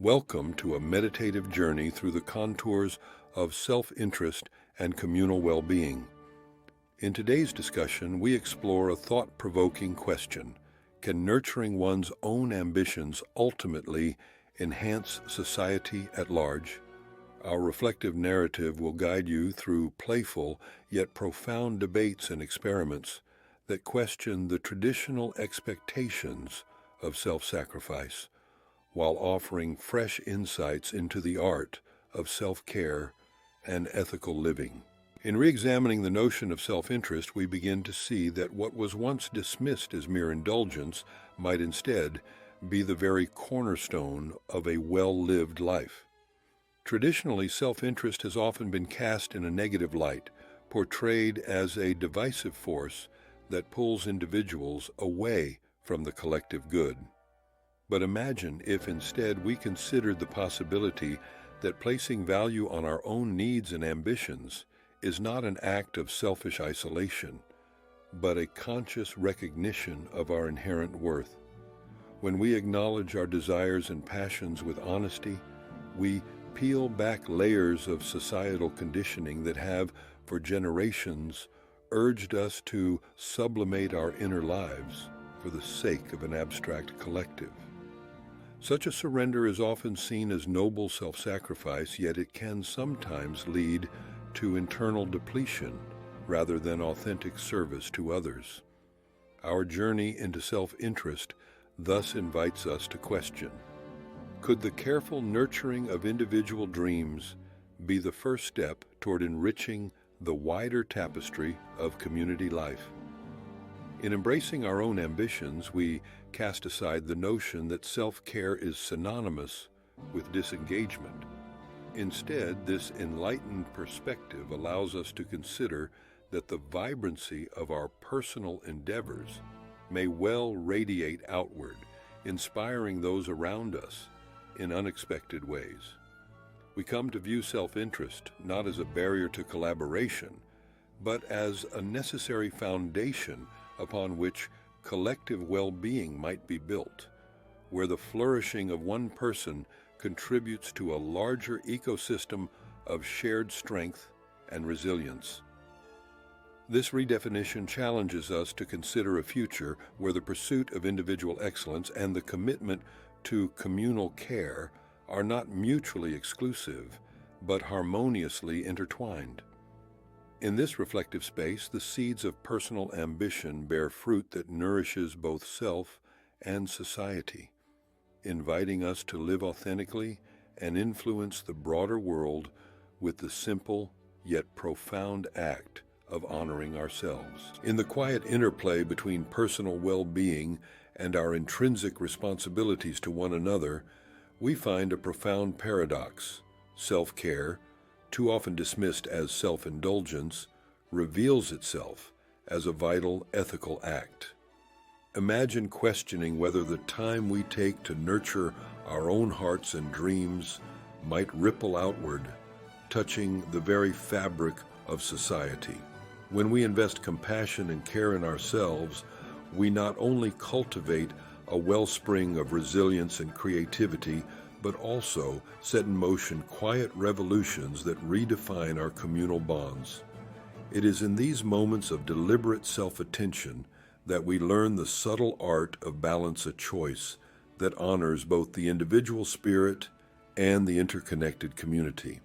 Welcome to a meditative journey through the contours of self-interest and communal well-being. In today's discussion, we explore a thought-provoking question. Can nurturing one's own ambitions ultimately enhance society at large? Our reflective narrative will guide you through playful yet profound debates and experiments that question the traditional expectations of self-sacrifice, while offering fresh insights into the art of self-care and ethical living. In re-examining the notion of self-interest, we begin to see that what was once dismissed as mere indulgence might instead be the very cornerstone of a well-lived life. Traditionally, self-interest has often been cast in a negative light, portrayed as a divisive force that pulls individuals away from the collective good. But imagine if instead we considered the possibility that placing value on our own needs and ambitions is not an act of selfish isolation, but a conscious recognition of our inherent worth. When we acknowledge our desires and passions with honesty, we peel back layers of societal conditioning that have, for generations, urged us to sublimate our inner lives for the sake of an abstract collective. Such a surrender is often seen as noble self-sacrifice, yet it can sometimes lead to internal depletion rather than authentic service to others. Our journey into self-interest thus invites us to question: could the careful nurturing of individual dreams be the first step toward enriching the wider tapestry of community life? In embracing our own ambitions, we cast aside the notion that self-care is synonymous with disengagement. Instead, this enlightened perspective allows us to consider that the vibrancy of our personal endeavors may well radiate outward, inspiring those around us in unexpected ways. We come to view self-interest not as a barrier to collaboration, but as a necessary foundation upon which collective well-being might be built, where the flourishing of one person contributes to a larger ecosystem of shared strength and resilience. This redefinition challenges us to consider a future where the pursuit of individual excellence and the commitment to communal care are not mutually exclusive, but harmoniously intertwined. In this reflective space, the seeds of personal ambition bear fruit that nourishes both self and society, inviting us to live authentically and influence the broader world with the simple yet profound act of honoring ourselves. In the quiet interplay between personal well-being and our intrinsic responsibilities to one another, we find a profound paradox. Self-care, too often dismissed as self-indulgence, reveals itself as a vital ethical act. Imagine questioning whether the time we take to nurture our own hearts and dreams might ripple outward, touching the very fabric of society. When we invest compassion and care in ourselves, we not only cultivate a wellspring of resilience and creativity, but also set in motion quiet revolutions that redefine our communal bonds. It is in these moments of deliberate self-attention that we learn the subtle art of balance, a choice that honors both the individual spirit and the interconnected community.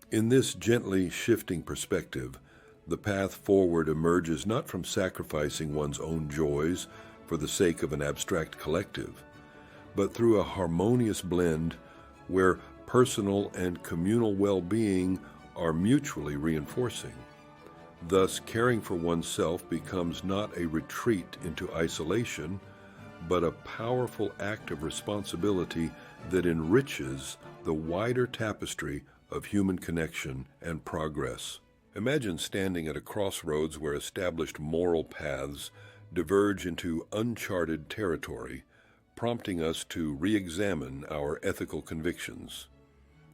In this gently shifting perspective, the path forward emerges not from sacrificing one's own joys for the sake of an abstract collective, but through a harmonious blend where personal and communal well-being are mutually reinforcing. Thus, caring for oneself becomes not a retreat into isolation, but a powerful act of responsibility that enriches the wider tapestry of human connection and progress. Imagine standing at a crossroads where established moral paths diverge into uncharted territory, prompting us to re-examine our ethical convictions.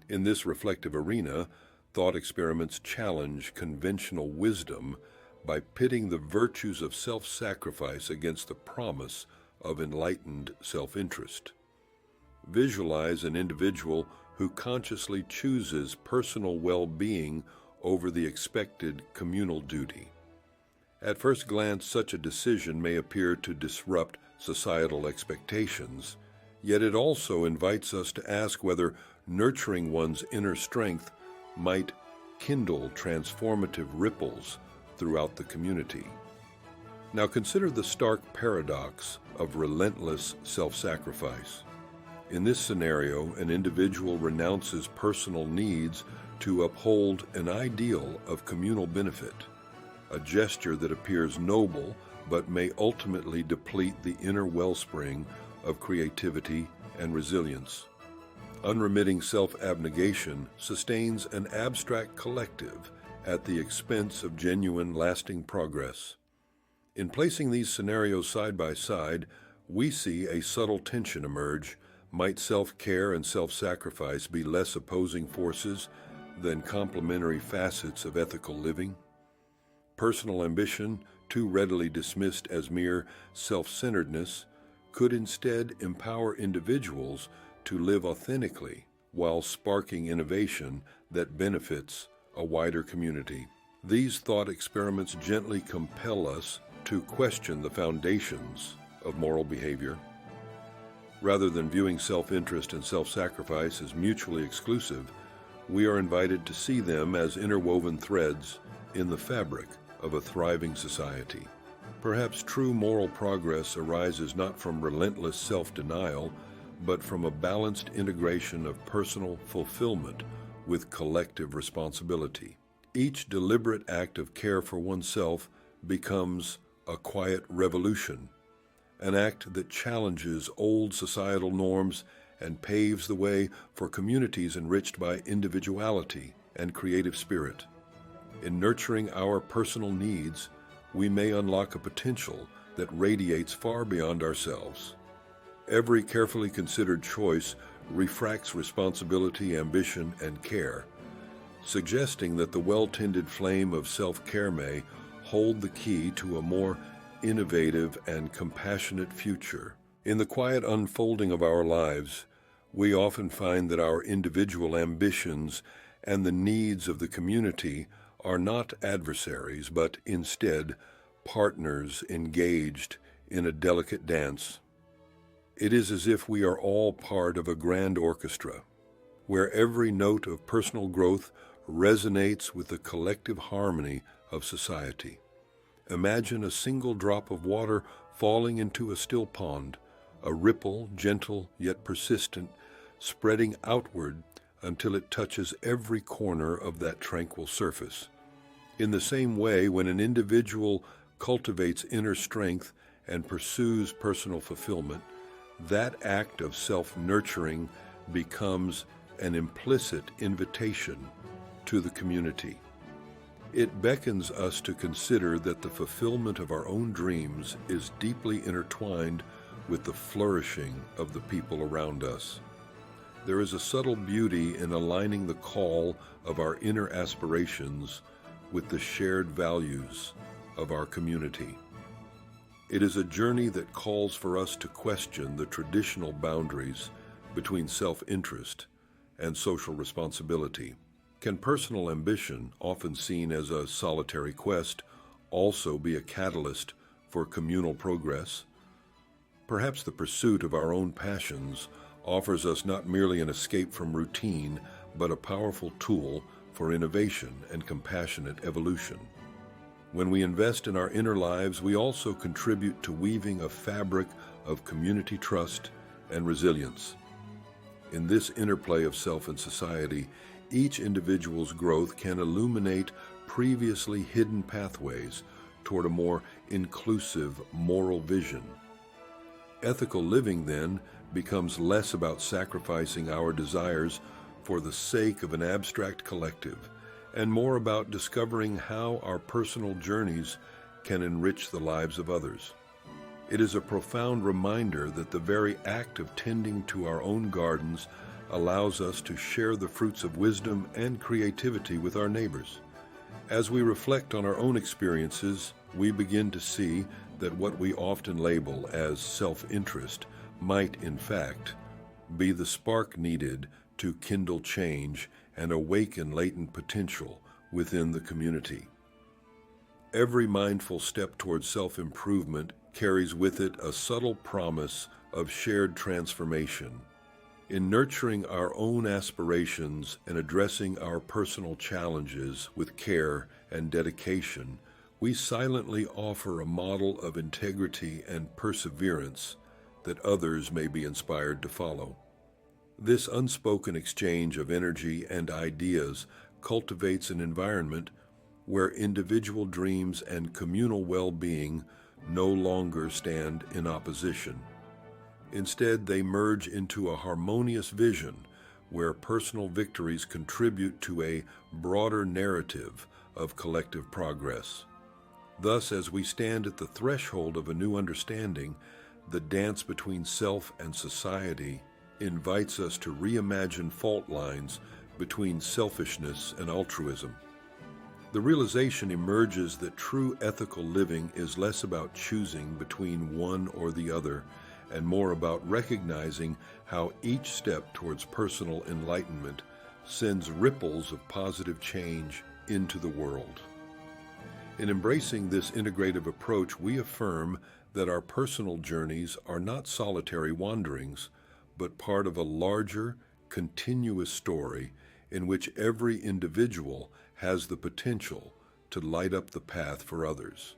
In this reflective arena, thought experiments challenge conventional wisdom by pitting the virtues of self-sacrifice against the promise of enlightened self-interest. Visualize an individual who consciously chooses personal well-being over the expected communal duty. At first glance, such a decision may appear to disrupt societal expectations, yet it also invites us to ask whether nurturing one's inner strength might kindle transformative ripples throughout the community. Now consider the stark paradox of relentless self-sacrifice. In this scenario, an individual renounces personal needs to uphold an ideal of communal benefit, a gesture that appears noble but may ultimately deplete the inner wellspring of creativity and resilience. Unremitting self-abnegation sustains an abstract collective at the expense of genuine, lasting progress. In placing these scenarios side by side, we see a subtle tension emerge. Might self-care and self-sacrifice be less opposing forces than complementary facets of ethical living? Personal ambition, too readily dismissed as mere self-centeredness, could instead empower individuals to live authentically while sparking innovation that benefits a wider community. These thought experiments gently compel us to question the foundations of moral behavior. Rather than viewing self-interest and self-sacrifice as mutually exclusive, we are invited to see them as interwoven threads in the fabric of a thriving society. Perhaps true moral progress arises not from relentless self-denial, but from a balanced integration of personal fulfillment with collective responsibility. Each deliberate act of care for oneself becomes a quiet revolution, an act that challenges old societal norms and paves the way for communities enriched by individuality and creative spirit. In nurturing our personal needs, we may unlock a potential that radiates far beyond ourselves. Every carefully considered choice refracts responsibility, ambition, and care, suggesting that the well-tended flame of self-care may hold the key to a more innovative and compassionate future. In the quiet unfolding of our lives, we often find that our individual ambitions and the needs of the community are not adversaries, but instead partners engaged in a delicate dance. It is as if we are all part of a grand orchestra, where every note of personal growth resonates with the collective harmony of society. Imagine a single drop of water falling into a still pond, a ripple, gentle yet persistent, spreading outward until it touches every corner of that tranquil surface. In the same way, when an individual cultivates inner strength and pursues personal fulfillment, that act of self-nurturing becomes an implicit invitation to the community. It beckons us to consider that the fulfillment of our own dreams is deeply intertwined with the flourishing of the people around us. There is a subtle beauty in aligning the call of our inner aspirations with the shared values of our community. It is a journey that calls for us to question the traditional boundaries between self-interest and social responsibility. Can personal ambition, often seen as a solitary quest, also be a catalyst for communal progress? Perhaps the pursuit of our own passions offers us not merely an escape from routine, but a powerful tool for innovation and compassionate evolution. When we invest in our inner lives, we also contribute to weaving a fabric of community trust and resilience. In this interplay of self and society, each individual's growth can illuminate previously hidden pathways toward a more inclusive moral vision. Ethical living, then, becomes less about sacrificing our desires for the sake of an abstract collective, and more about discovering how our personal journeys can enrich the lives of others. It is a profound reminder that the very act of tending to our own gardens allows us to share the fruits of wisdom and creativity with our neighbors. As we reflect on our own experiences, we begin to see that what we often label as self-interest might, in fact, be the spark needed to kindle change and awaken latent potential within the community. Every mindful step towards self-improvement carries with it a subtle promise of shared transformation. In nurturing our own aspirations and addressing our personal challenges with care and dedication, we silently offer a model of integrity and perseverance that others may be inspired to follow. This unspoken exchange of energy and ideas cultivates an environment where individual dreams and communal well-being no longer stand in opposition. Instead, they merge into a harmonious vision where personal victories contribute to a broader narrative of collective progress. Thus, as we stand at the threshold of a new understanding, the dance between self and society invites us to reimagine fault lines between selfishness and altruism. The realization emerges that true ethical living is less about choosing between one or the other, and more about recognizing how each step towards personal enlightenment sends ripples of positive change into the world. In embracing this integrative approach, we affirm that our personal journeys are not solitary wanderings, but part of a larger, continuous story in which every individual has the potential to light up the path for others.